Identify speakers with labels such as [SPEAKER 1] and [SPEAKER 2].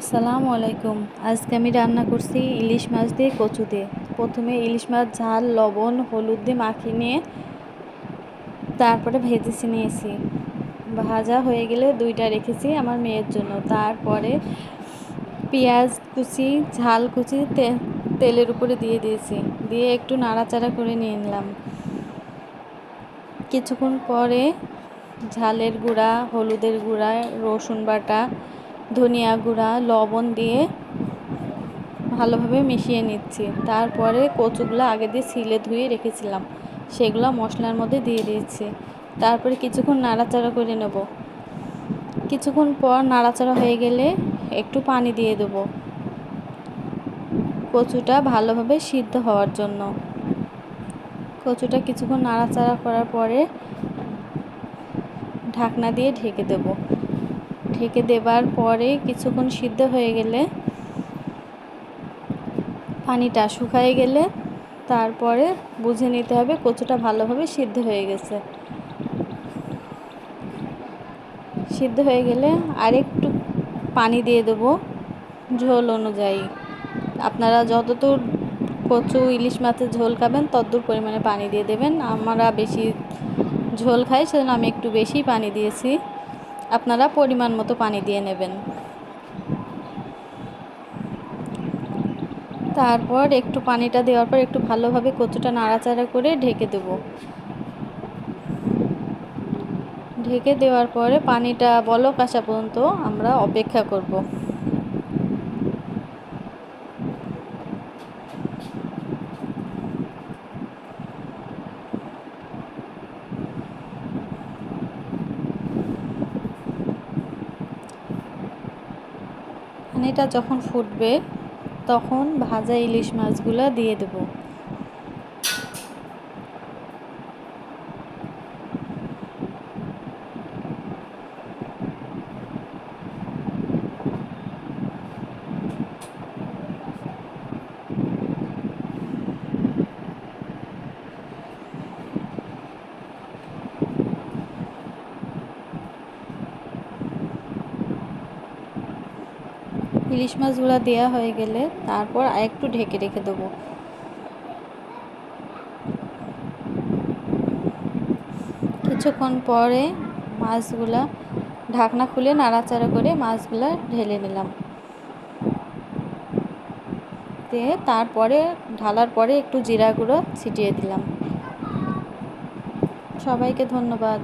[SPEAKER 1] আসসালামু আলাইকুম। আজকে আমি রান্না করছি ইলিশ মাছ দিয়ে কচু দিয়ে। প্রথমে ইলিশ মাছ ঝাল লবণ হলুদ দিয়ে মাখিয়ে নিয়ে তারপরে ভেজেছি নিয়েছি। ভাজা হয়ে গেলে দুইটা রেখেছি আমার মেয়ের জন্য। তারপরে পেঁয়াজ কুচি ঝাল কুচি তেলের উপরে দিয়ে দিয়েছি, দিয়ে একটু নাড়াচাড়া করে নিয়ে নিলাম। কিছুক্ষণ পরে ঝালের গুঁড়া হলুদের গুঁড়া রসুন বাটা ধনিয়া গুঁড়া লবণ দিয়ে ভালোভাবে মিশিয়ে নিচ্ছি। তারপরে কচুগুলো আগে দিয়ে ছিলে ধুয়ে রেখেছিলাম, সেগুলো মশলার মধ্যে দিয়ে দিয়েছি। তারপরে কিছুক্ষণ নাড়াচাড়া করে নেব। কিছুক্ষণ পর নাড়াচাড়া হয়ে গেলে একটু পানি দিয়ে দেব কচুটা ভালোভাবে সিদ্ধ হওয়ার জন্য। কচুটা কিছুক্ষণ নাড়াচাড়া করার পরে ঢাকনা দিয়ে ঢেকে দেব। ঢেকে দেবার পরে কিছুক্ষণ সিদ্ধ হয়ে গেলে পানিটা শুকিয়ে গেলে তারপরে বুঝে নিতে হবে কচুটা ভালোভাবে সিদ্ধ হয়ে গেছে। সিদ্ধ হয়ে গেলে আরেকটু পানি দিয়ে দেবো ঝোল অনুযায়ী। আপনারা যতদূর কচু ইলিশ মাছের ঝোল খাবেন ততদূর পরিমাণে পানি দিয়ে দেবেন। আমরা বেশি ঝোল খাই, সেজন্য আমি একটু বেশি পানি দিয়েছি। আপনারা পরিমাণ মতো পানি দিয়ে নেবেন। তারপর একটু পানিটা দেওয়ার পর একটু ভালোভাবে কচুটা নাড়াচাড়া করে ঢেকে দেব। ঢেকে দেওয়ার পরে পানিটা বলক আসা পর্যন্ত আমরা অপেক্ষা করব। পানিটা যখন ফুটবে তখন ভাজা ইলিশ মাছগুলো দিয়ে দেব। ইলিশ মাছগুলো দেওয়া হয়ে গেলে তারপর আরেকটু ঢেকে রেখে দেবো। কিছুক্ষণ পরে মাছগুলা ঢাকনা খুলে নাড়াচাড়া করে মাছগুলা ঢেলে নিলাম। দিয়ে তারপরে ঢালার পরে একটু জিরা গুঁড়ো ছিটিয়ে দিলাম। সবাইকে ধন্যবাদ।